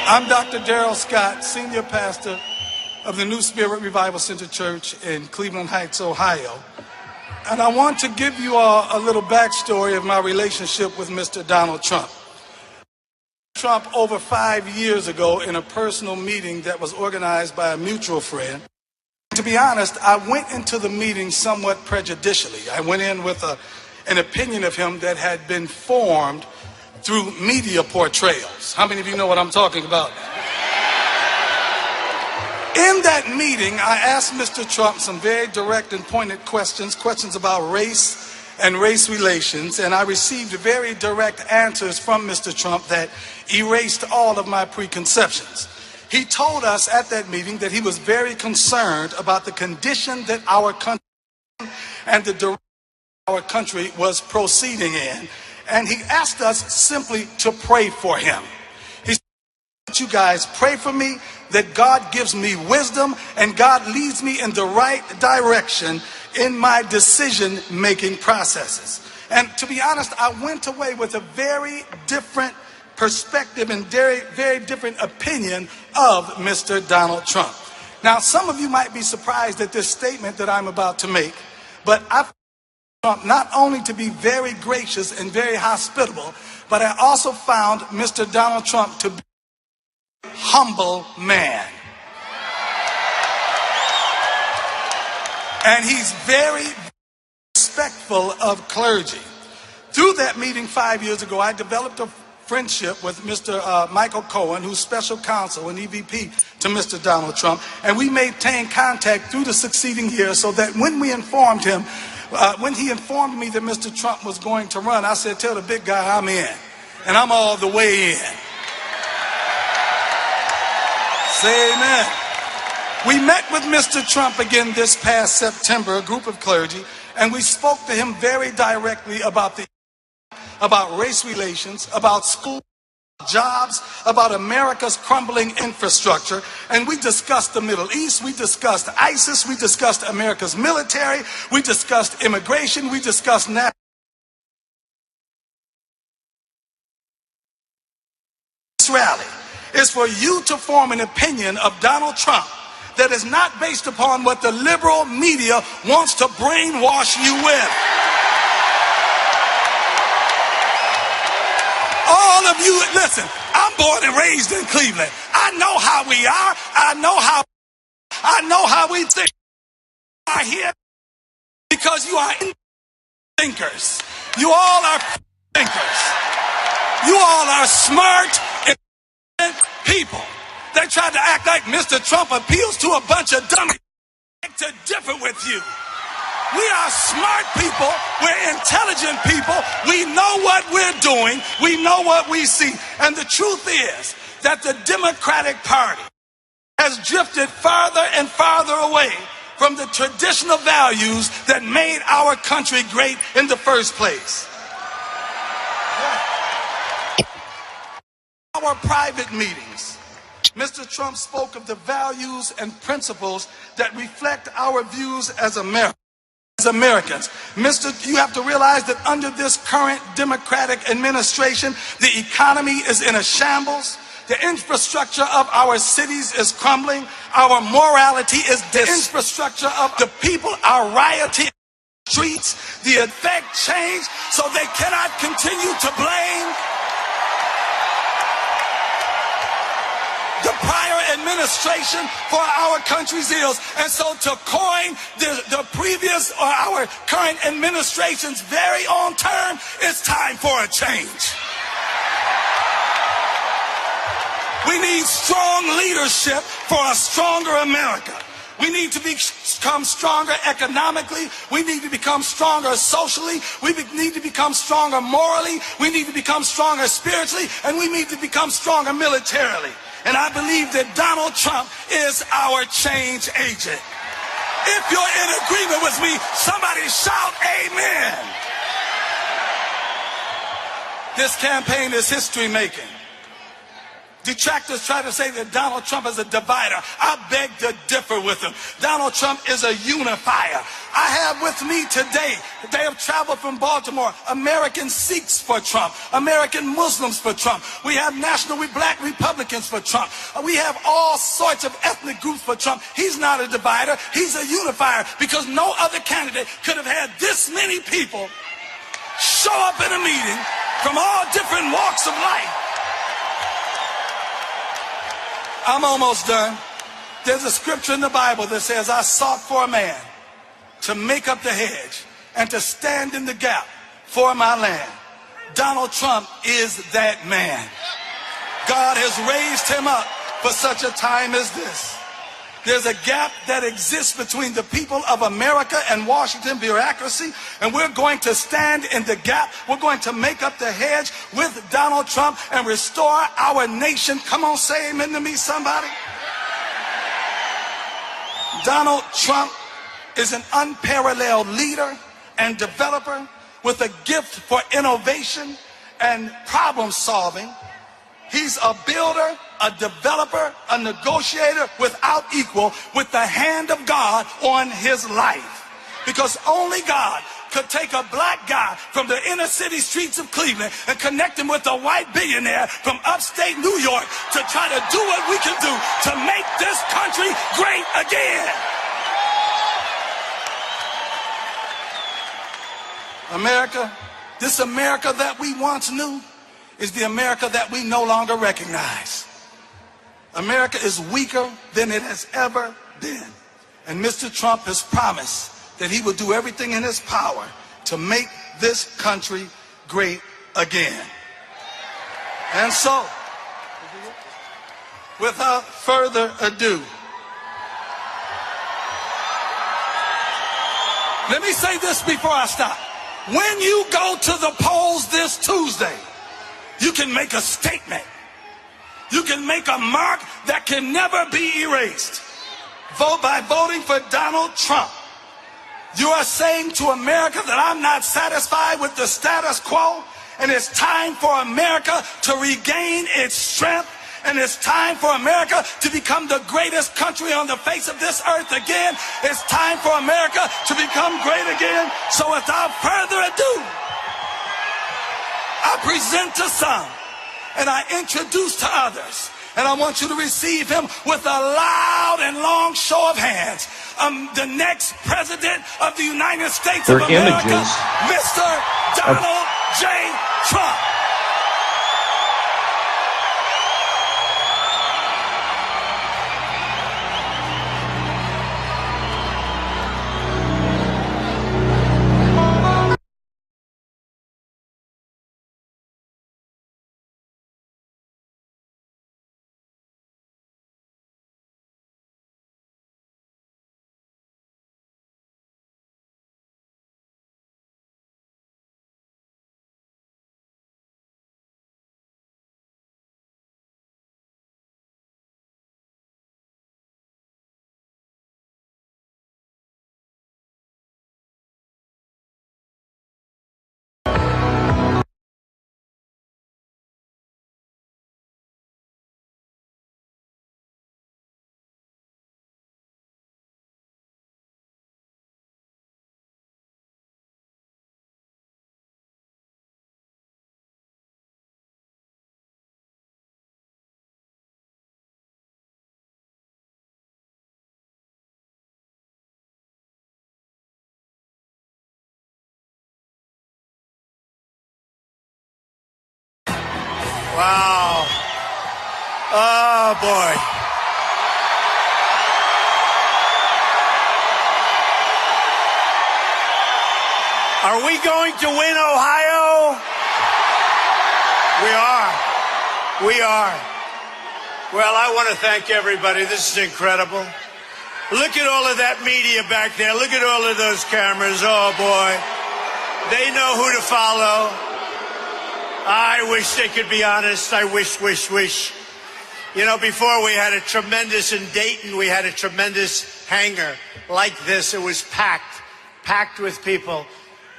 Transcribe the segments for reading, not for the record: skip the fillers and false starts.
I'm Dr. Darrell Scott, Senior Pastor of the New Spirit Revival Center Church in Cleveland Heights, Ohio. And I want to give you all a little backstory of my relationship with Mr. Donald Trump. Trump over 5 years ago in a personal meeting that was organized by a mutual friend. To be honest, I went into the meeting somewhat prejudicially. I went in with an opinion of him that had been formed through media portrayals. How many of you know what I'm talking about? In that meeting, I asked Mr. Trump some very direct and pointed questions about race and race relations, and I received very direct answers from Mr. Trump that erased all of my preconceptions. He told us at that meeting that he was very concerned about the condition that our country and the direction our country was proceeding in, and he asked us simply to pray for him. He said, you guys pray for me, that God gives me wisdom and God leads me in the right direction in my decision-making processes. And to be honest, I went away with a very different perspective and very, very different opinion of Mr. Donald Trump. Now, some of you might be surprised at this statement that I'm about to make, but I found Trump not only to be very gracious and very hospitable, but I also found Mr. Donald Trump to be a humble man. And he's very respectful of clergy. Through that meeting 5 years ago, I developed a friendship with Mr. Michael Cohen, who's special counsel and EVP to Mr. Donald Trump, and we maintained contact through the succeeding years so that when we informed him, when he informed me that Mr. Trump was going to run, I said, tell the big guy I'm in, and I'm all the way in. Say amen. We met with Mr. Trump again this past September, a group of clergy, and we spoke to him very directly about race relations, about school, jobs, about America's crumbling infrastructure. And we discussed the Middle East, we discussed ISIS, we discussed America's military, we discussed immigration, we discussed national. This rally is for you to form an opinion of Donald Trump that is not based upon what the liberal media wants to brainwash you with. All of you, listen, I'm born and raised in Cleveland. I know how we are. I know how we think. I hear because you are thinkers. You all are thinkers. You all are smart people. They tried to act like Mr. Trump appeals to a bunch of dummies. I beg to differ with you. We are smart people. We're intelligent people. We know what we're doing. We know what we see. And the truth is that the Democratic Party has drifted farther and farther away from the traditional values that made our country great in the first place. Our private meetings, Mr. Trump spoke of the values and principles that reflect our views as Americans. You have to realize that under this current Democratic administration, the economy is in a shambles. The infrastructure of our cities is crumbling. Our morality is the infrastructure of the people are rioting in the streets. The effect changed, so they cannot continue to blame the prior administration for our country's ills. And so to coin the previous or our current administration's very own term, it's time for a change. We need strong leadership for a stronger America. We need to become stronger economically. We need to become stronger socially. We need to become stronger morally. We need to become stronger spiritually. And we need to become stronger militarily. And I believe that Donald Trump is our change agent. If you're in agreement with me, somebody shout amen. This campaign is history making. Detractors try to say that Donald Trump is a divider. I beg to differ with them. Donald Trump is a unifier. I have with me today, they have traveled from Baltimore, American Sikhs for Trump, American Muslims for Trump. We have national black Republicans for Trump. We have all sorts of ethnic groups for Trump. He's not a divider, he's a unifier, because no other candidate could have had this many people show up in a meeting from all different walks of life. I'm almost done. There's a scripture in the Bible that says, I sought for a man to make up the hedge and to stand in the gap for my land. Donald Trump is that man. God has raised him up for such a time as this. There's a gap that exists between the people of America and Washington bureaucracy, and we're going to stand in the gap. We're going to make up the hedge with Donald Trump and restore our nation. Come on, say amen to me, somebody. Donald Trump is an unparalleled leader and developer with a gift for innovation and problem solving. He's a builder, a developer, a negotiator without equal, with the hand of God on his life. Because only God could take a black guy from the inner city streets of Cleveland and connect him with a white billionaire from upstate New York to try to do what we can do to make this country great again. America, this America that we once knew, is the America that we no longer recognize. America is weaker than it has ever been. And Mr. Trump has promised that he will do everything in his power to make this country great again. And so, without further ado, let me say this before I stop. When you go to the polls this Tuesday, you can make a statement. You can make a mark that can never be erased. Vote by voting for Donald Trump. You are saying to America that I'm not satisfied with the status quo, and it's time for America to regain its strength, and it's time for America to become the greatest country on the face of this earth again. It's time for America to become great again. So without further ado, I present to some, and I introduce to others, and I want you to receive him with a loud and long show of hands. The next president of the United States of America, Mr. Donald J. Trump. Wow. Oh, boy. Are we going to win Ohio? We are. We are. Well, I want to thank everybody. This is incredible. Look at all of that media back there. Look at all of those cameras. Oh, boy. They know who to follow. I wish they could be honest. I wish. You know, before we had a tremendous, in Dayton, we had a tremendous hangar like this. It was packed with people.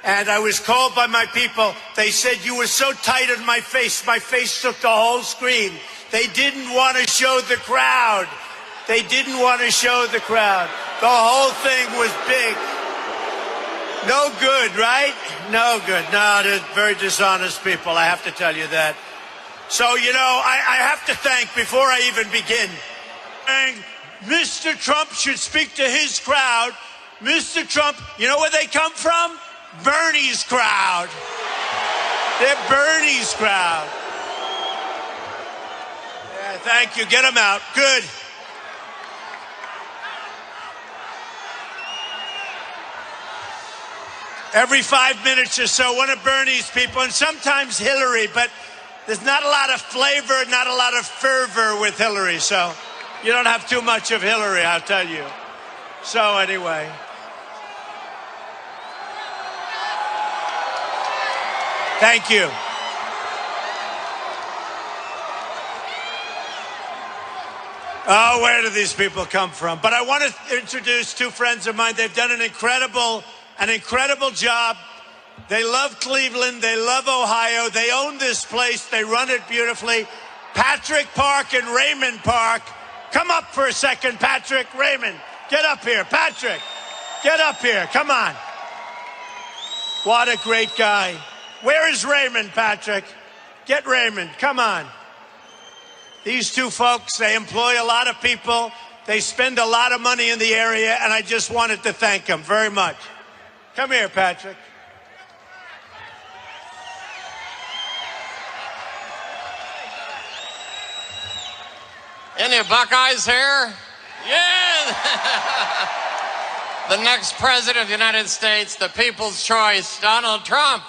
And I was called by my people. They said, you were so tight on my face took the whole screen. They didn't want to show the crowd. They didn't want to show the crowd. The whole thing was big. No good, right? No good. No, they're very dishonest people. I have to tell you that. So, you know, I have to thank, before I even begin, Mr. Trump should speak to his crowd. Mr. Trump, you know where they come from? Bernie's crowd. They're Bernie's crowd. Yeah, thank you. Get them out. Good. Every 5 minutes or so, one of Bernie's people, and sometimes Hillary, but there's not a lot of flavor, not a lot of fervor with Hillary, so you don't have too much of Hillary, I'll tell you. So anyway. Thank you. Oh, where do these people come from? But I want to introduce two friends of mine. They've done an incredible job. They love Cleveland. They love Ohio. They own this place. They run it beautifully. Patrick Park and Raymond Park. Come up for a second, Patrick. Raymond, get up here. Patrick, get up here. Come on. What a great guy. Where is Raymond, Patrick? Get Raymond. Come on. These two folks, they employ a lot of people. They spend a lot of money in the area, and I just wanted to thank them very much. Come here, Patrick. Any Buckeyes here? Yeah! The next president of the United States, the people's choice, Donald Trump.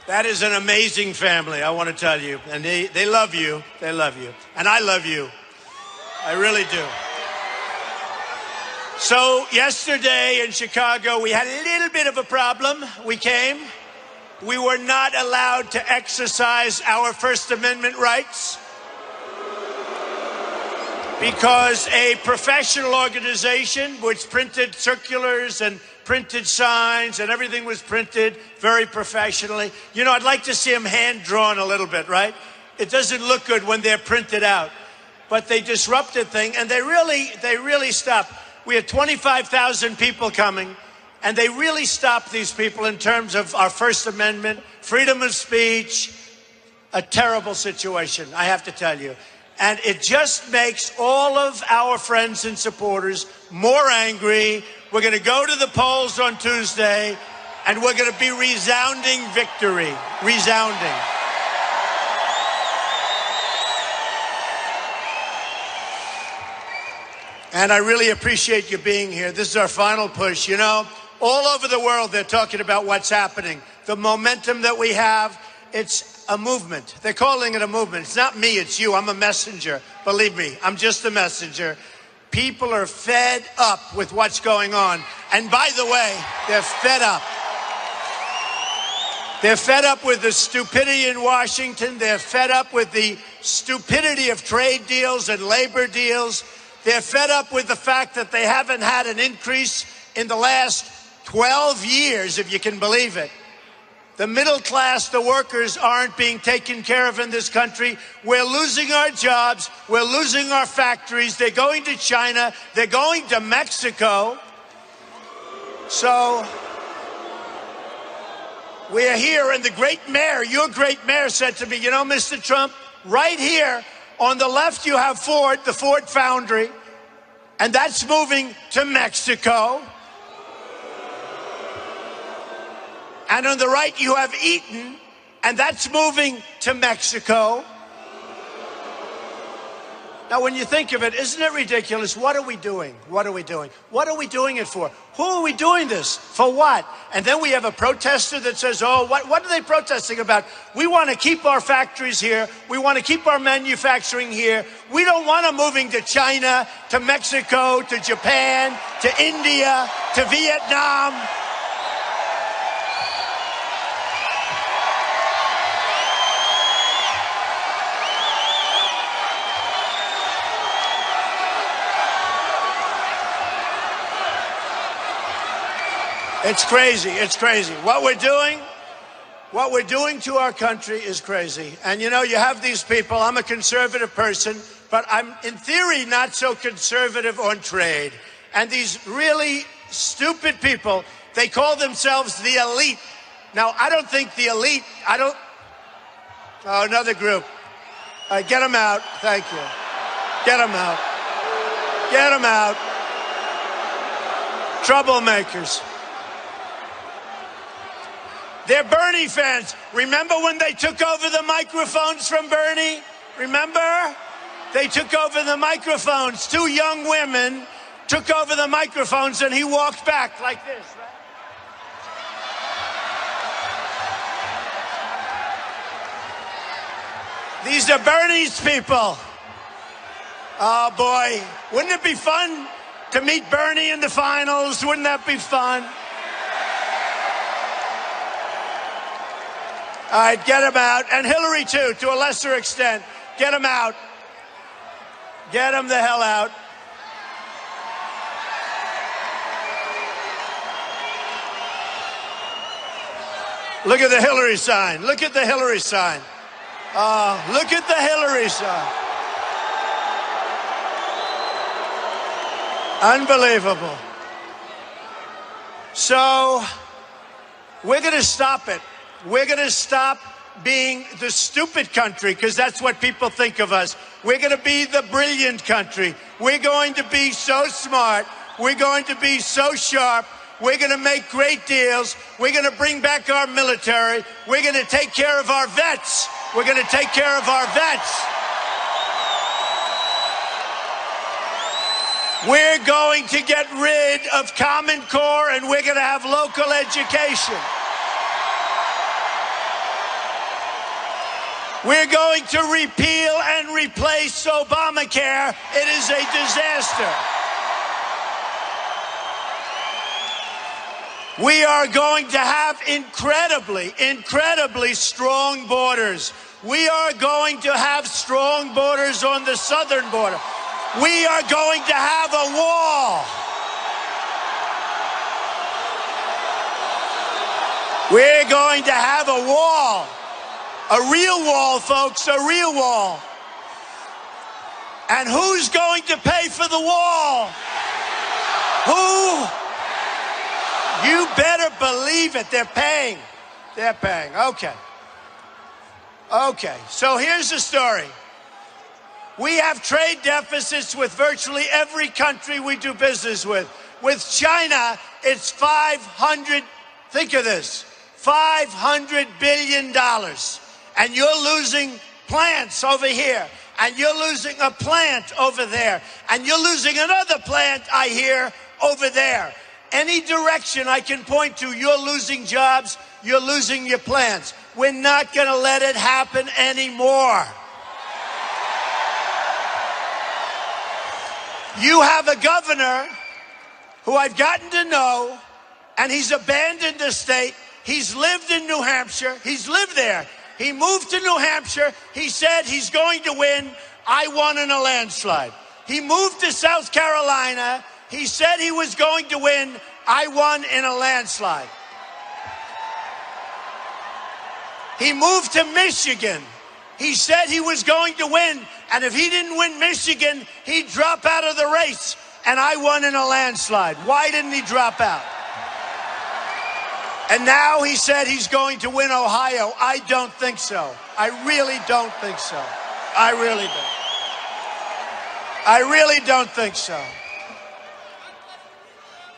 That is an amazing family, I want to tell you. And they love you. They love you. And I love you. I really do. So yesterday in Chicago, we had a little bit of a problem. We were not allowed to exercise our First Amendment rights because a professional organization which printed circulars and printed signs and everything was printed very professionally. You know, I'd like to see them hand-drawn a little bit, right? It doesn't look good when they're printed out. But they disrupted things, and they really stopped. We had 25,000 people coming, and they really stopped these people in terms of our First Amendment, freedom of speech. A terrible situation, I have to tell you. And it just makes all of our friends and supporters more angry. We're going to go to the polls on Tuesday, and we're going to be resounding victory. Resounding. And I really appreciate you being here. This is our final push. You know, all over the world, they're talking about what's happening. The momentum that we have, it's a movement. They're calling it a movement. It's not me, it's you. I'm a messenger. Believe me, I'm just a messenger. People are fed up with what's going on. And by the way, they're fed up. They're fed up with the stupidity in Washington. They're fed up with the stupidity of trade deals and labor deals. They're fed up with the fact that they haven't had an increase in the last 12 years, if you can believe it. The middle class, the workers, aren't being taken care of in this country. We're losing our jobs. We're losing our factories. They're going to China. They're going to Mexico. So we're here, and the great mayor, your great mayor, said to me, you know, Mr. Trump, right here on the left you have Ford, the Ford foundry, and that's moving to Mexico. And on the right, you have Eaton, and that's moving to Mexico. Now, when you think of it, isn't it ridiculous? What are we doing? What are we doing? What are we doing it for? Who are we doing this? For what? And then we have a protester that says, oh, what are they protesting about? We want to keep our factories here. We want to keep our manufacturing here. We don't want them moving to China, to Mexico, to Japan, to India, to Vietnam. It's crazy. It's crazy. What we're doing to our country is crazy. And you know, you have these people. I'm a conservative person, but I'm in theory not so conservative on trade. And these really stupid people, they call themselves the elite. Now, I don't think the elite, oh, another group. Get them out. Thank you. Get them out. Get them out. Troublemakers. They're Bernie fans. Remember when they took over the microphones from Bernie? Remember? They took over the microphones. Two young women took over the microphones and he walked back like this, right? These are Bernie's people. Oh boy, wouldn't it be fun to meet Bernie in the finals? Wouldn't that be fun? All right, get him out. And Hillary, too, to a lesser extent. Get him out. Get him the hell out. Look at the Hillary sign. Look at the Hillary sign. Look at the Hillary sign. Unbelievable. So, we're going to stop it. We're going to stop being the stupid country, because that's what people think of us. We're going to be the brilliant country. We're going to be so smart. We're going to be so sharp. We're going to make great deals. We're going to bring back our military. We're going to take care of our vets. We're going to take care of our vets. We're going to get rid of Common Core, and we're going to have local education. We're going to repeal and replace Obamacare. It is a disaster. We are going to have incredibly strong borders. We are going to have strong borders on the southern border. We are going to have a wall. We're going to have a wall. A real wall, folks, a real wall. And who's going to pay for the wall? Who? You better believe it. They're paying. They're paying. Okay. Okay. So here's the story. We have trade deficits with virtually every country we do business with. With China, it's think of this, $500 billion. And you're losing plants over here. And you're losing a plant over there. And you're losing another plant, I hear, over there. Any direction I can point to, you're losing jobs, you're losing your plants. We're not going to let it happen anymore. You have a governor who I've gotten to know, and he's abandoned the state. He's lived in New Hampshire. He's lived there. He moved to New Hampshire. He said he's going to win. I won in a landslide. He moved to South Carolina. He said he was going to win. I won in a landslide. He moved to Michigan. He said he was going to win. And if he didn't win Michigan, he'd drop out of the race. And I won in a landslide. Why didn't he drop out? And now he said he's going to win Ohio. I don't think so. I really don't think so. I really don't. I really don't think so.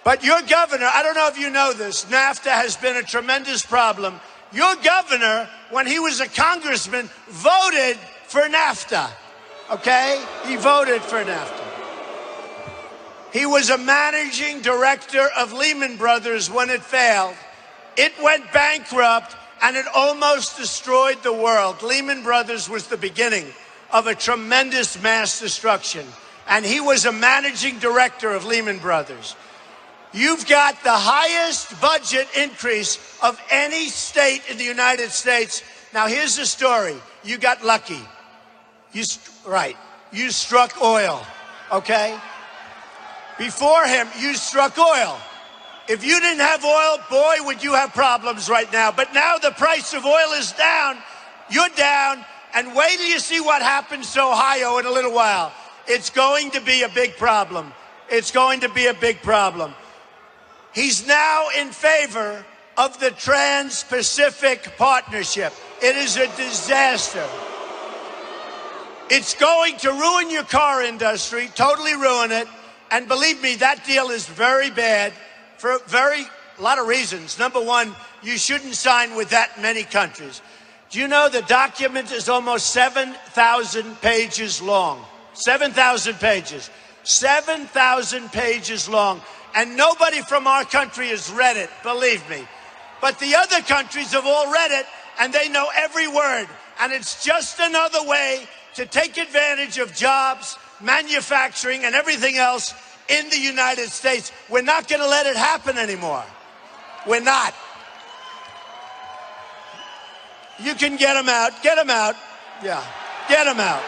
But your governor, I don't know if you know this, NAFTA has been a tremendous problem. Your governor, when he was a congressman, voted for NAFTA. Okay? He voted for NAFTA. He was a managing director of Lehman Brothers when it failed. It went bankrupt, and it almost destroyed the world. Lehman Brothers was the beginning of a tremendous mass destruction, and he was a managing director of Lehman Brothers. You've got the highest budget increase of any state in the United States. Now, here's the story. You got lucky. You struck oil, okay? Before him, you struck oil. If you didn't have oil, boy, would you have problems right now. But now the price of oil is down. You're down. And wait till you see what happens to Ohio in a little while. It's going to be a big problem. It's going to be a big problem. He's now in favor of the Trans-Pacific Partnership. It is a disaster. It's going to ruin your car industry, totally ruin it. And believe me, that deal is very bad for a lot of reasons. Number one, you shouldn't sign with that many countries. Do you know the document is almost 7,000 pages long? 7,000 pages. 7,000 pages long. And nobody from our country has read it, believe me. But the other countries have all read it, and they know every word. And it's just another way to take advantage of jobs, manufacturing, and everything else in the United States. We're not going to let it happen anymore. We're not. You can get them out. Get them out. Yeah, get them out.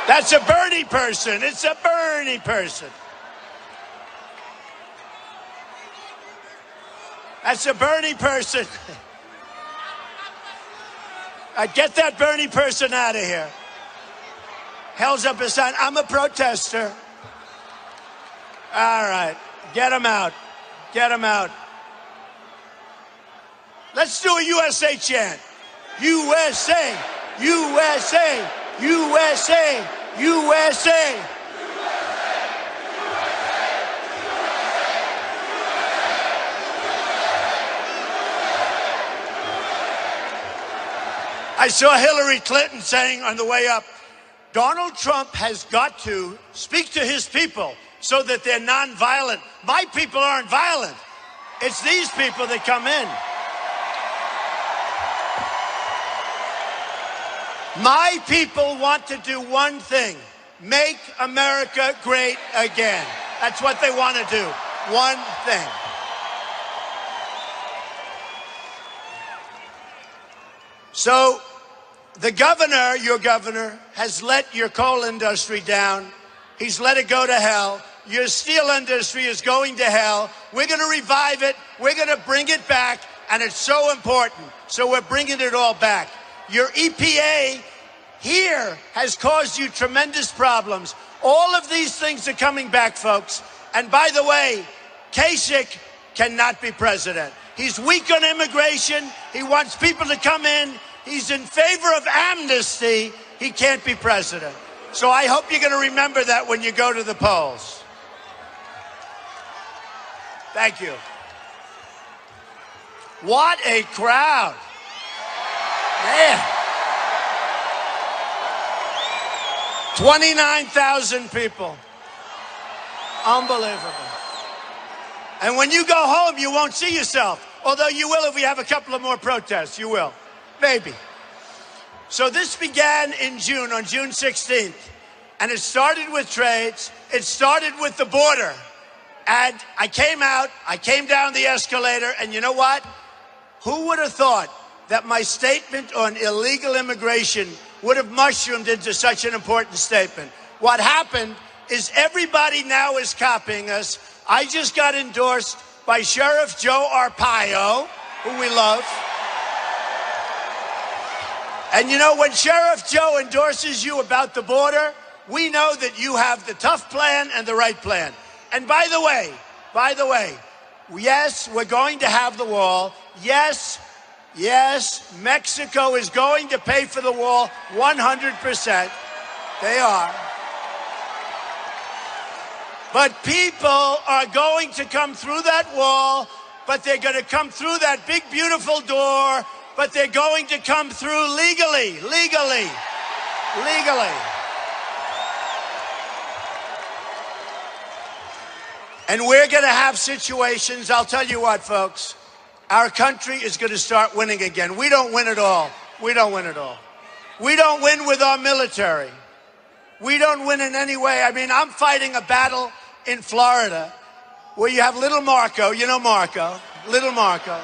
That's a Bernie person. It's a Bernie person. That's a Bernie person. Get that Bernie person out of here. Held up a sign. I'm a protester. All right. Get him out. Get him out. Let's do a USA chant. USA, USA, USA, USA. I saw Hillary Clinton saying on the way up, Donald Trump has got to speak to his people so that they're nonviolent. My people aren't violent. It's these people that come in. My people want to do one thing, make America great again. That's what they want to do, one thing. So the governor, your governor, has let your coal industry down. He's let it go to hell. Your steel industry is going to hell. We're going to revive it. We're going to bring it back, and it's so important. So we're bringing it all back. Your EPA here has caused you tremendous problems. All of these things are coming back, folks. And by the way, Kasich cannot be president. He's weak on immigration. He wants people to come in. He's in favor of amnesty. He can't be president. So I hope you're going to remember that when you go to the polls. Thank you. What a crowd. Man. 29,000 people. Unbelievable. And when you go home, you won't see yourself. Although you will if we have a couple of more protests. You will. Maybe. So this began in June, on June 16th. And it started with trades. It started with the border. And I came out, I came down the escalator, and you know what? Who would have thought that my statement on illegal immigration would have mushroomed into such an important statement? What happened is everybody now is copying us. I just got endorsed by Sheriff Joe Arpaio, who we love. And you know, when Sheriff Joe endorses you about the border, we know that you have the tough plan and the right plan. And by the way, yes, we're going to have the wall. Yes, Mexico is going to pay for the wall 100%. They are. But people are going to come through that wall, but they're going to come through that big, beautiful door, but they're going to come through legally. And we're going to have situations, I'll tell you what, folks, our country is going to start winning again. We don't win it all. We don't win with our military. We don't win in any way. I mean, I'm fighting a battle in Florida where you have little Marco, you know Marco, little Marco.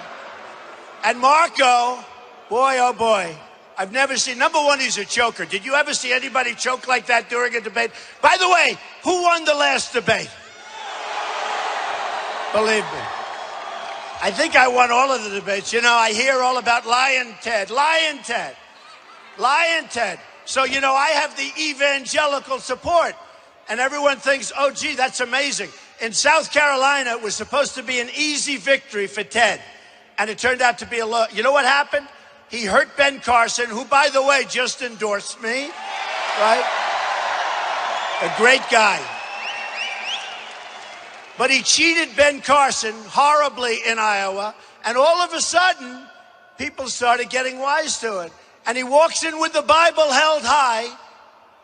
And Marco, boy, oh boy, I've never seen, number one, he's a choker. Did you ever see anybody choke like that during a debate? By the way, who won the last debate? Believe me. I think I won all of the debates. You know, I hear all about Lion Ted, Lion Ted, Lion Ted. So, you know, I have the evangelical support. And everyone thinks, oh, gee, that's amazing. In South Carolina, it was supposed to be an easy victory for Ted. And it turned out to be you know what happened? He hurt Ben Carson, who, by the way, just endorsed me, right? A great guy. But he cheated Ben Carson horribly in Iowa. And all of a sudden, people started getting wise to it. And he walks in with the Bible held high.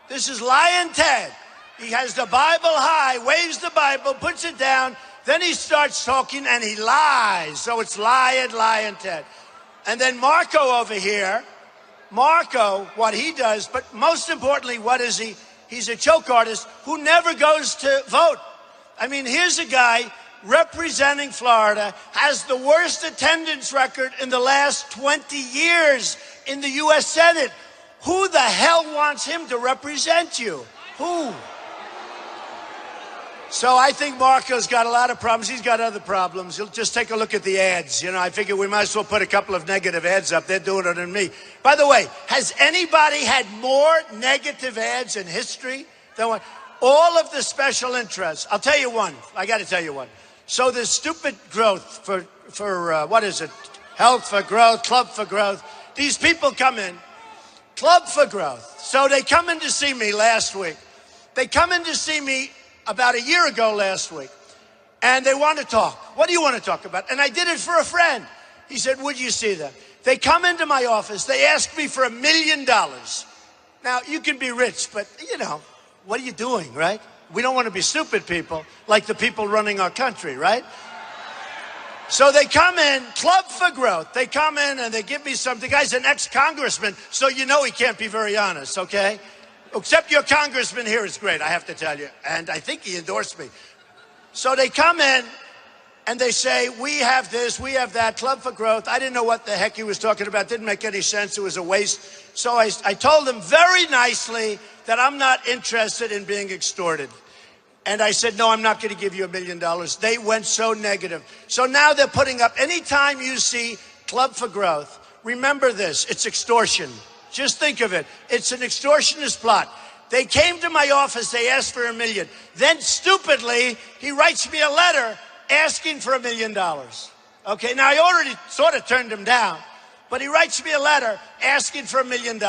This is Lion Ted. He has the Bible high, waves the Bible, puts it down. Then he starts talking and he lies. So it's Lion Ted. And then Marco over here, Marco, what he does, but most importantly, what is he? He's a choke artist who never goes to vote. I mean, here's a guy representing Florida, has the worst attendance record in the last 20 years in the U.S. Senate. Who the hell wants him to represent you? Who? So I think Marco's got a lot of problems. He's got other problems. You'll just take a look at the ads. You know, I figure we might as well put a couple of negative ads up. They're doing it than me. By the way, has anybody had more negative ads in history than what? All of the special interests. I'll tell you one. I got to tell you one. So the stupid growth for what is it? Health for Growth, Club for Growth. These people come in, Club for Growth. So they come in to see me last week. They come in to see me about a year ago last week. And they want to talk. What do you want to talk about? And I did it for a friend. He said, would you see that? They come into my office. They ask me for $1 million. Now, you can be rich, but, you know, what are you doing, right? We don't want to be stupid people like the people running our country, right? So they come in, Club for Growth. They come in and they give me something. The guy's an ex-congressman, so you know he can't be very honest, okay? Except your congressman here is great, I have to tell you. And I think he endorsed me. So they come in and they say, we have this, we have that, Club for Growth. I didn't know what the heck he was talking about. Didn't make any sense. It was a waste. So I told him very nicely that I'm not interested in being extorted. And I said, no, I'm not going to give you $1 million. They went so negative. So now they're putting up, anytime you see Club for Growth, remember this, it's extortion. Just think of it. It's an extortionist plot. They came to my office. They asked for $1 million. Then, stupidly, he writes me a letter asking for $1 million. Okay, now I already sort of turned him down, but he writes me a letter asking for $1 million.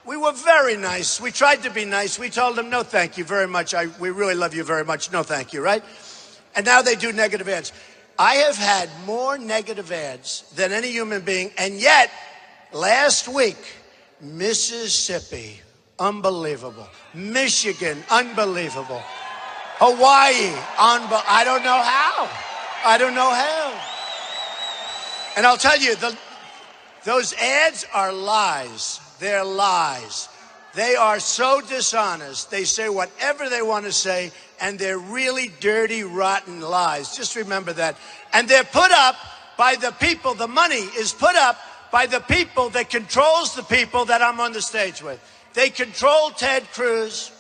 We were very nice. We tried to be nice. We told him, no, thank you very much. We really love you very much. No, thank you, right? And now they do negative ads. I have had more negative ads than any human being, and yet, last week, Mississippi, unbelievable. Michigan, unbelievable. Hawaii, I don't know how. I don't know how. And I'll tell you, those ads are lies. They're lies. They are so dishonest. They say whatever they want to say, and they're really dirty, rotten lies. Just remember that. And they're put up by the people. The money is put up by the people that controls the people that I'm on the stage with. They control Ted Cruz,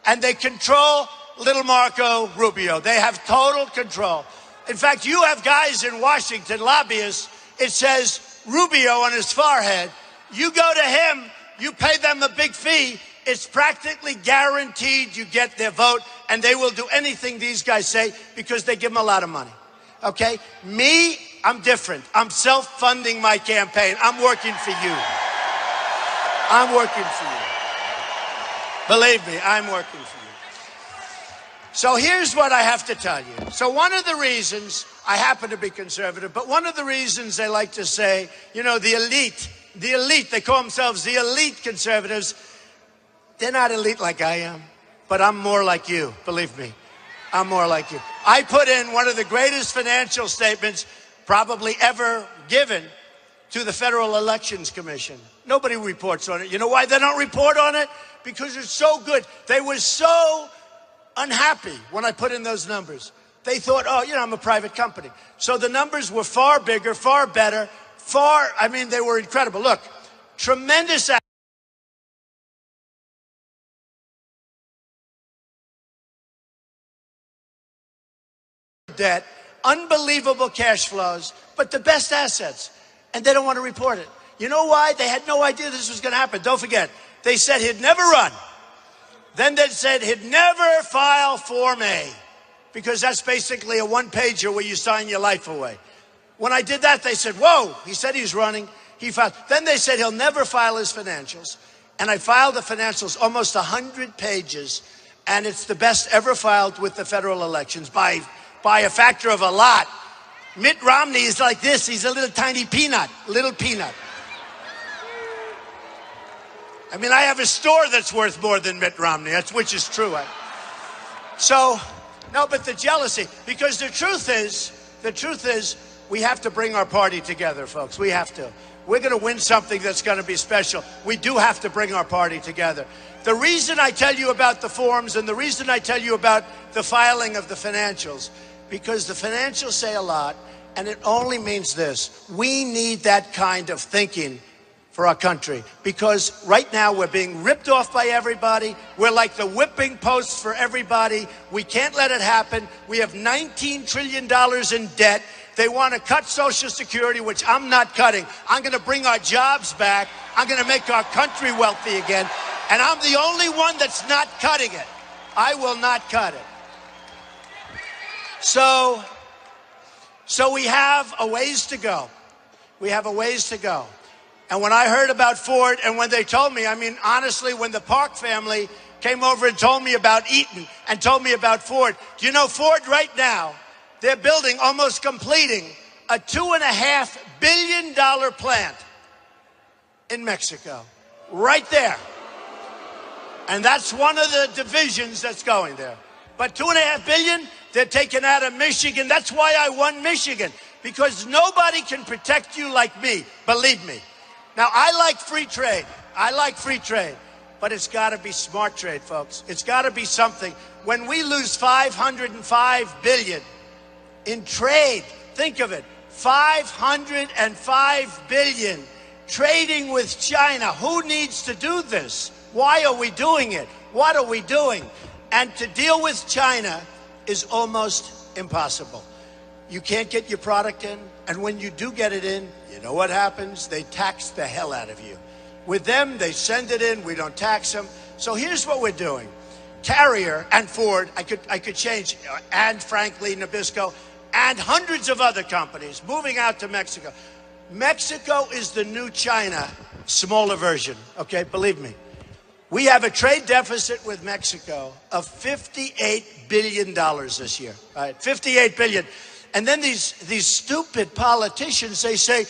and they control little Marco Rubio. They have total control. In fact, you have guys in Washington, lobbyists, it says Rubio on his forehead. You go to him, you pay them a big fee, it's practically guaranteed you get their vote, and they will do anything these guys say because they give them a lot of money. Okay? Me, I'm different. I'm self-funding my campaign. I'm working for you. I'm working for you. Believe me, I'm working for you. So here's what I have to tell you. So one of the reasons, I happen to be conservative, but one of the reasons they like to say, you know, the elite, they call themselves the elite conservatives. They're not elite like I am, but I'm more like you, believe me. I'm more like you. I put in one of the greatest financial statements probably ever given to the Federal Elections Commission. Nobody reports on it. You know why they don't report on it? Because it's so good. They were so unhappy when I put in those numbers. They thought, oh, you know, I'm a private company. So the numbers were far bigger, far better, they were incredible. Look, tremendous debt, unbelievable cash flows, but the best assets. And they don't want to report it. You know why? They had no idea this was going to happen. Don't forget, they said he'd never run. Then they said he'd never file Form A, because that's basically a one-pager where you sign your life away. When I did that, they said, whoa, he said he's running. He filed. Then they said he'll never file his financials. And I filed the financials, almost 100 pages, and it's the best ever filed with the federal elections by a factor of a lot. Mitt Romney is like this. He's a little tiny peanut, little peanut. I mean, I have a store that's worth more than Mitt Romney, which is true. No, but the jealousy, because the truth is, we have to bring our party together, folks. We have to. We're going to win something that's going to be special. We do have to bring our party together. The reason I tell you about the forms and the reason I tell you about the filing of the financials, because the financials say a lot, and it only means this. We need that kind of thinking for our country, because right now we're being ripped off by everybody. We're like the whipping posts for everybody. We can't let it happen. We have $19 trillion in debt. They want to cut Social Security, which I'm not cutting. I'm going to bring our jobs back. I'm going to make our country wealthy again. And I'm the only one that's not cutting it. I will not cut it. So we have a ways to go. We have a ways to go. And when I heard about Ford, and when they told me, I mean, honestly, when the Park family came over and told me about Eaton and told me about Ford, do you know Ford right now, they're building, almost completing, a $2.5 billion plant in Mexico, right there. And that's one of the divisions that's going there. But $2.5 billion, they're taking out of Michigan. That's why I won Michigan, because nobody can protect you like me, believe me. Now, I like free trade. I like free trade. But it's got to be smart trade, folks. It's got to be something. When we lose $505 billion in trade, think of it, $505 billion trading with China. Who needs to do this? Why are we doing it? What are we doing? And to deal with China is almost impossible. You can't get your product in, and when you do get it in, you know what happens? They tax the hell out of you. With them, they send it in, we don't tax them. So here's what we're doing. Carrier and Ford, I could change, and frankly, Nabisco, and hundreds of other companies moving out to Mexico. Mexico is the new China, smaller version, okay? Believe me. We have a trade deficit with Mexico of $58 billion this year, right? $58 billion. And then these stupid politicians, they say,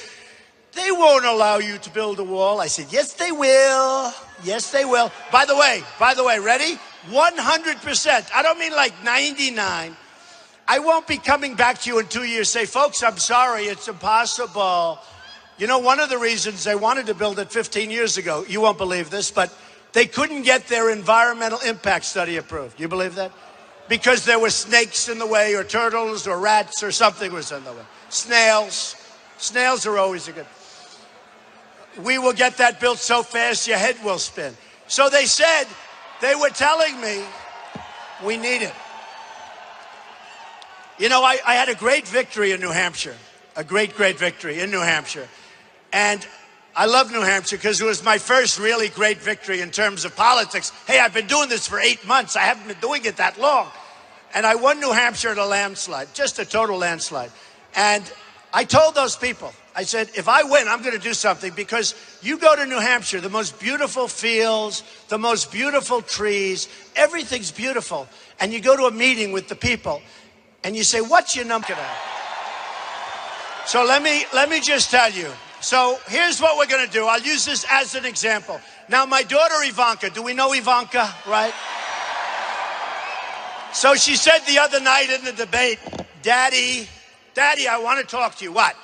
they won't allow you to build a wall. I said, yes, they will. Yes, they will. By the way, ready? 100%. I don't mean like 99. I won't be coming back to you in 2 years, say, folks, I'm sorry, it's impossible. You know, one of the reasons they wanted to build it 15 years ago, you won't believe this, but they couldn't get their environmental impact study approved. You believe that? Because there were snakes in the way, or turtles, or rats, or something was in the way. Snails. Snails are always a good. We will get that built so fast your head will spin. So they said, they were telling me, we need it. You know, I had a great victory in New Hampshire. A great victory in New Hampshire. And I love New Hampshire because it was my first really great victory in terms of politics. Hey, I've been doing this for 8 months. I haven't been doing it that long. And I won New Hampshire at a landslide, just a total landslide. And I told those people, I said, if I win, I'm going to do something, because you go to New Hampshire, the most beautiful fields, the most beautiful trees, everything's beautiful. And you go to a meeting with the people and you say, what's your number? So let me just tell you. So here's what we're going to do. I'll use this as an example. Now, my daughter Ivanka, do we know Ivanka, right? So she said the other night in the debate, Daddy, I want to talk to you. What?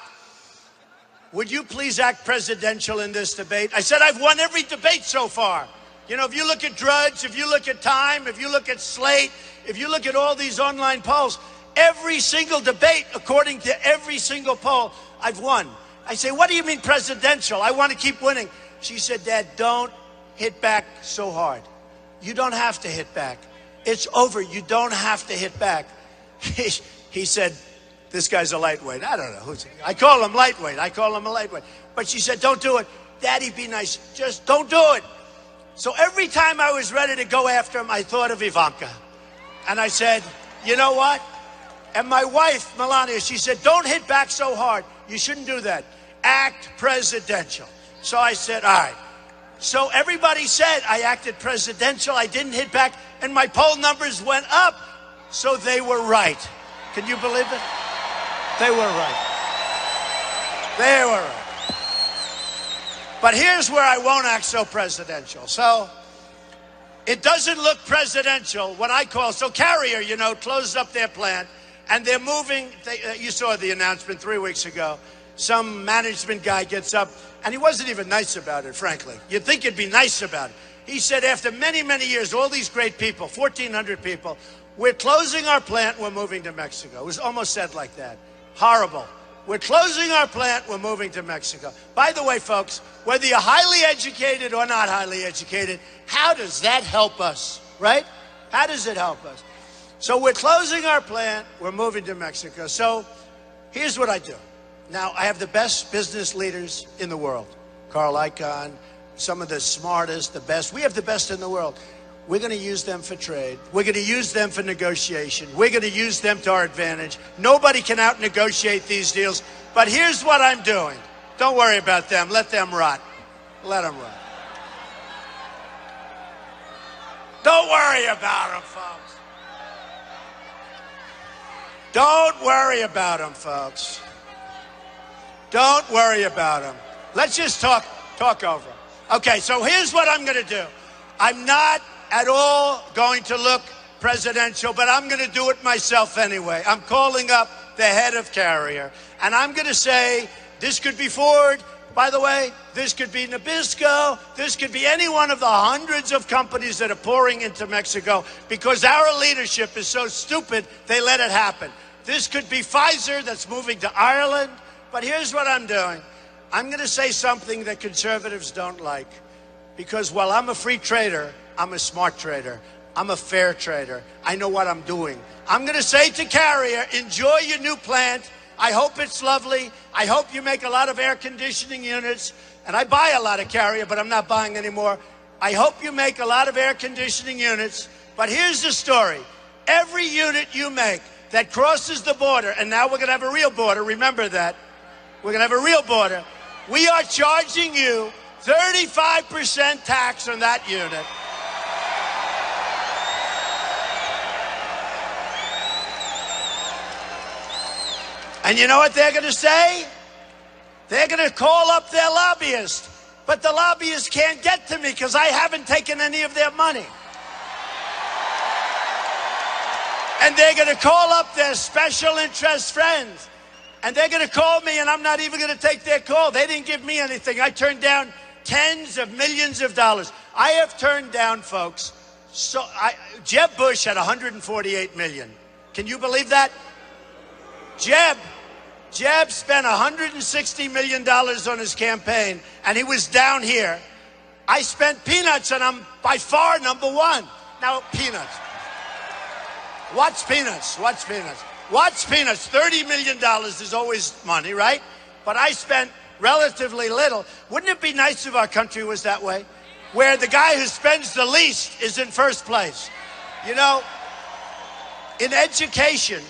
Would you please act presidential in this debate? I said, I've won every debate so far. You know, if you look at Drudge, if you look at Time, if you look at Slate, if you look at all these online polls, every single debate, according to every single poll, I've won. I say, what do you mean presidential? I want to keep winning. She said, Dad, don't hit back so hard. You don't have to hit back. It's over. You don't have to hit back. He said, this guy's a lightweight. I don't know. I call him lightweight. I call him a lightweight. But she said, don't do it. Daddy, be nice. Just don't do it. So every time I was ready to go after him, I thought of Ivanka. And I said, you know what? And my wife, Melania, she said, don't hit back so hard. You shouldn't do that. Act presidential. So I said, all right. So everybody said I acted presidential. I didn't hit back. And my poll numbers went up. So they were right. Can you believe it? They were right. They were right. But here's where I won't act so presidential. So it doesn't look presidential when I call. So Carrier, you know, closed up their plant. And they're moving. You saw the announcement 3 weeks ago. Some management guy gets up, and he wasn't even nice about it, frankly. You'd think he'd be nice about it. He said, after many, many years, all these great people, 1,400 people, we're closing our plant, we're moving to Mexico. It was almost said like that. Horrible. We're closing our plant, we're moving to Mexico. By the way, folks, whether you're highly educated or not highly educated, how does that help us, right? How does it help us? So we're closing our plant, we're moving to Mexico. So here's what I do. Now, I have the best business leaders in the world. Carl Icahn, some of the smartest, the best. We have the best in the world. We're going to use them for trade. We're going to use them for negotiation. We're going to use them to our advantage. Nobody can out-negotiate these deals. But here's what I'm doing. Don't worry about them. Let them rot. Let them rot. Don't worry about them, folks. Don't worry about them, folks. Don't worry about them. Let's just talk over them. Okay, so here's what I'm going to do. I'm not at all going to look presidential, but I'm going to do it myself anyway. I'm calling up the head of Carrier, and I'm going to say, this could be Ford. By the way, this could be Nabisco. This could be any one of the hundreds of companies that are pouring into Mexico because our leadership is so stupid, they let it happen. This could be Pfizer that's moving to Ireland. But here's what I'm doing. I'm going to say something that conservatives don't like. Because while I'm a free trader, I'm a smart trader. I'm a fair trader. I know what I'm doing. I'm going to say to Carrier, enjoy your new plant. I hope it's lovely. I hope you make a lot of air conditioning units. And I buy a lot of Carrier, but I'm not buying anymore. I hope you make a lot of air conditioning units. But here's the story. Every unit you make that crosses the border, and now we're going to have a real border, remember that. We're going to have a real border. We are charging you 35% tax on that unit. And you know what they're going to say? They're going to call up their lobbyist. But the lobbyists can't get to me because I haven't taken any of their money. And they're going to call up their special interest friends. And they're going to call me, and I'm not even going to take their call. They didn't give me anything. I turned down tens of millions of dollars. I have turned down, folks. So Jeb Bush had 148 million. Can you believe that? Jeb spent $160 million on his campaign, and he was down here. I spent peanuts, and I'm by far #1. Now, peanuts. What's peanuts? What's peanuts? What's peanuts? $30 million is always money, right? But I spent relatively little. Wouldn't it be nice if our country was that way? Where the guy who spends the least is in first place. You know, in education,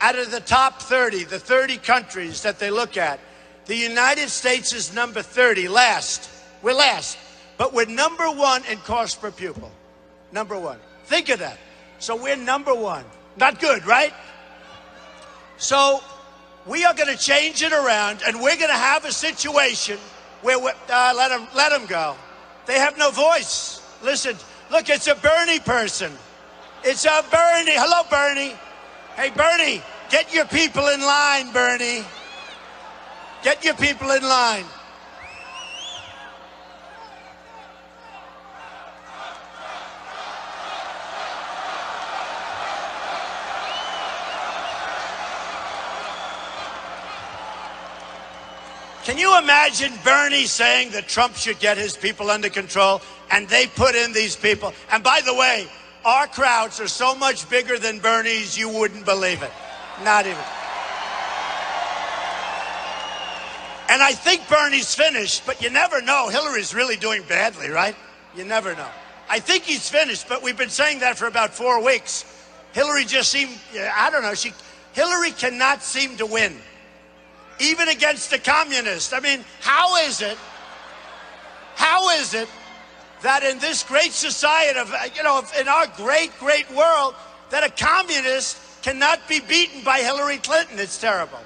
out of the top 30, the 30 countries that they look at, the United States is number 30, last. We're last. But we're #1 in cost per pupil. #1. Think of that. So we're #1. Not good, right? So we are going to change it around, and we're going to have a situation where let them go. They have no voice. Listen, look, it's a Bernie person. It's a Bernie. Hello, Bernie. Hey, Bernie, get your people in line, Bernie. Get your people in line. Can you imagine Bernie saying that Trump should get his people under control, and they put in these people? And by the way, our crowds are so much bigger than Bernie's, you wouldn't believe it. Not even. And I think Bernie's finished, but you never know. Hillary's really doing badly, right? You never know. I think he's finished, but we've been saying that for about 4 weeks. Hillary just seemed, I don't know, Hillary cannot seem to win, even against the communists. I mean, how is it that in this great society in our great, great world, that a communist cannot be beaten by Hillary Clinton? It's terrible.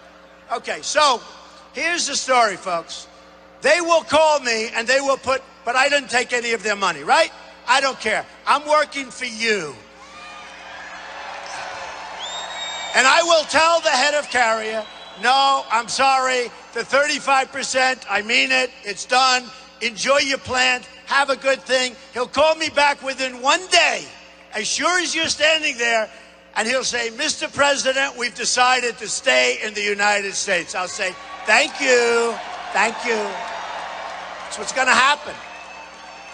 Okay, so here's the story, folks. They will call me and they will put, but I didn't take any of their money, right? I don't care. I'm working for you. And I will tell the head of Carrier, no, I'm sorry, the 35%, I mean it, it's done. Enjoy your plant, have a good thing. He'll call me back within 1 day, as sure as you're standing there, and he'll say, Mr. President, we've decided to stay in the United States. I'll say, thank you, thank you. That's what's going to happen.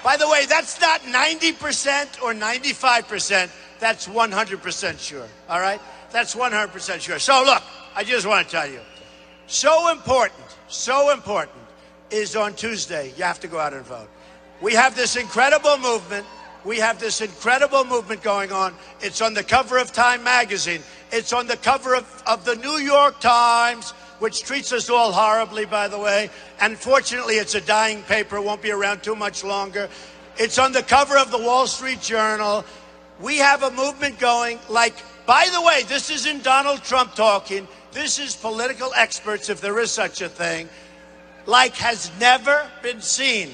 By the way, that's not 90% or 95%. That's 100% sure, all right? That's 100% sure. So look, I just want to tell you, so important is on Tuesday, you have to go out and vote. We have this incredible movement. We have this incredible movement going on. It's on the cover of Time magazine. It's on the cover of the New York Times, which treats us all horribly, by the way. And fortunately, it's a dying paper. It won't be around too much longer. It's on the cover of the Wall Street Journal. We have a movement going like, by the way, this isn't Donald Trump talking. This is political experts, if there is such a thing, like has never been seen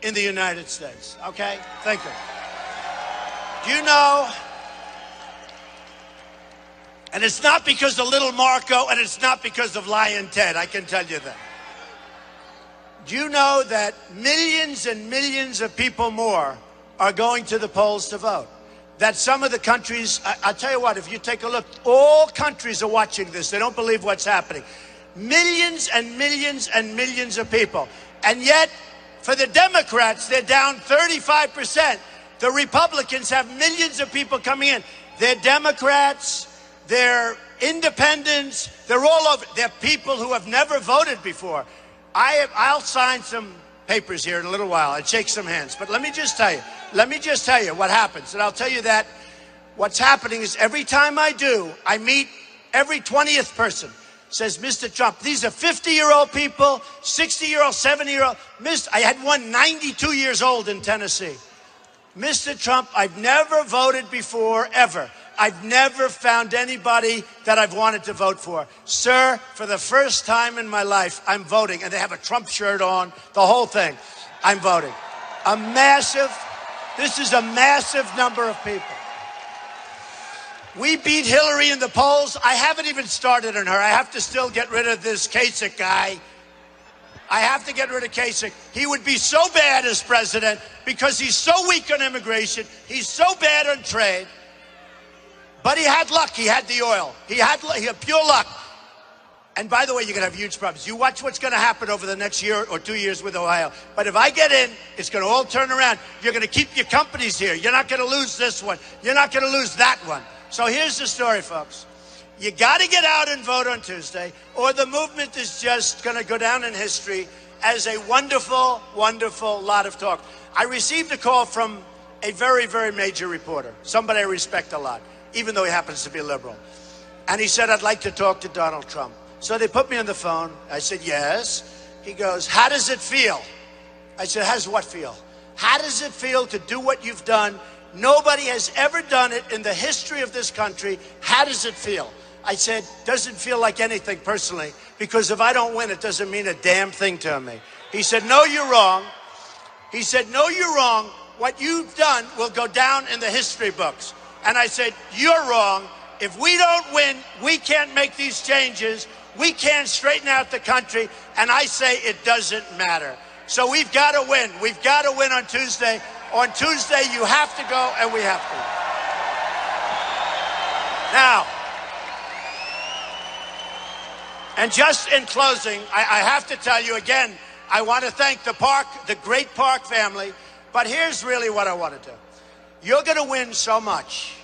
in the United States. Okay? Think of it. Do you know? And it's not because of little Marco, and it's not because of Lion Ted, I can tell you that. Do you know that millions and millions of people more are going to the polls to vote? That some of the countries, I'll tell you what, if you take a look, all countries are watching this. They don't believe what's happening. Millions and millions and millions of people. And yet, for the Democrats, they're down 35%. The Republicans have millions of people coming in. They're Democrats, they're independents, they're all over. They're people who have never voted before. I'll sign some papers here in a little while and shake some hands. But let me just tell you what happens. And I'll tell you that what's happening is every time I do, I meet every 20th person. Says, Mr. Trump, these are 50-year-old people, 60-year-old, 70-year-old. I had one 92 years old in Tennessee. Mr. Trump, I've never voted before, ever. I've never found anybody that I've wanted to vote for. Sir, for the first time in my life, I'm voting. And they have a Trump shirt on, the whole thing. I'm voting. This is a massive number of people. We beat Hillary in the polls. I haven't even started on her. I have to still get rid of this Kasich guy. I have to get rid of Kasich. He would be so bad as president because he's so weak on immigration. He's so bad on trade. But he had luck. He had the oil. He had pure luck. And by the way, you're going to have huge problems. You watch what's going to happen over the next year or 2 years with Ohio. But if I get in, it's going to all turn around. You're going to keep your companies here. You're not going to lose this one. You're not going to lose that one. So here's the story, folks. You got to get out and vote on Tuesday, or the movement is just going to go down in history as a wonderful, wonderful lot of talk. I received a call from a very, very major reporter, somebody I respect a lot, even though he happens to be a liberal. And he said, I'd like to talk to Donald Trump. So they put me on the phone. I said, yes. He goes, how does it feel? I said, how does what feel? How does it feel to do what you've done? Nobody has ever done it in the history of this country. How does it feel? I said, doesn't feel like anything personally, because if I don't win, it doesn't mean a damn thing to me. He said, no, you're wrong. He said, no, you're wrong. What you've done will go down in the history books. And I said, you're wrong. If we don't win, we can't make these changes. We can't straighten out the country. And I say it doesn't matter. So we've got to win. We've got to win on Tuesday. On Tuesday, you have to go, and we have to. Now, and just in closing, I have to tell you again, I want to thank the great Park family, but here's really what I want to do. You're going to win so much.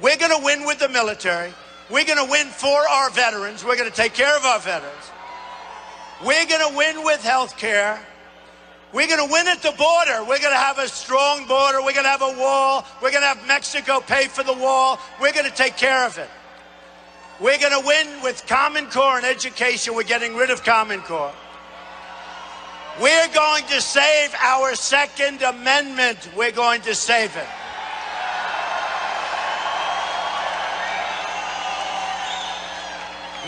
We're going to win with the military. We're going to win for our veterans. We're going to take care of our veterans. We're going to win with health care. We're going to win at the border. We're going to have a strong border. We're going to have a wall. We're going to have Mexico pay for the wall. We're going to take care of it. We're going to win with Common Core and education. We're getting rid of Common Core. We're going to save our Second Amendment. We're going to save it.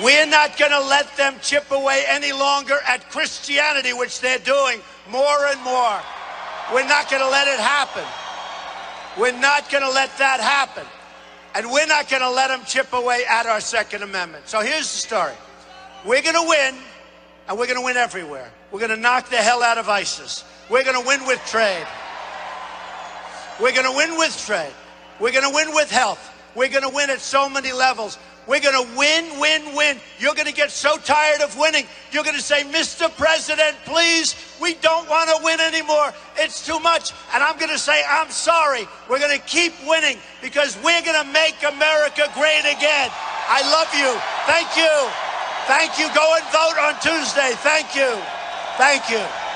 We're not going to let them chip away any longer at Christianity, which they're doing more and more. We're not going to let it happen. We're not going to let that happen. And we're not going to let them chip away at our Second Amendment. So here's the story. We're going to win, and we're going to win everywhere. We're going to knock the hell out of ISIS. We're going to win with trade. We're going to win with trade. We're going to win with health. We're going to win at so many levels. We're going to win, win, win. You're going to get so tired of winning. You're going to say, Mr. President, please, we don't want to win anymore. It's too much. And I'm going to say, I'm sorry. We're going to keep winning because we're going to make America great again. I love you. Thank you. Thank you. Go and vote on Tuesday. Thank you. Thank you.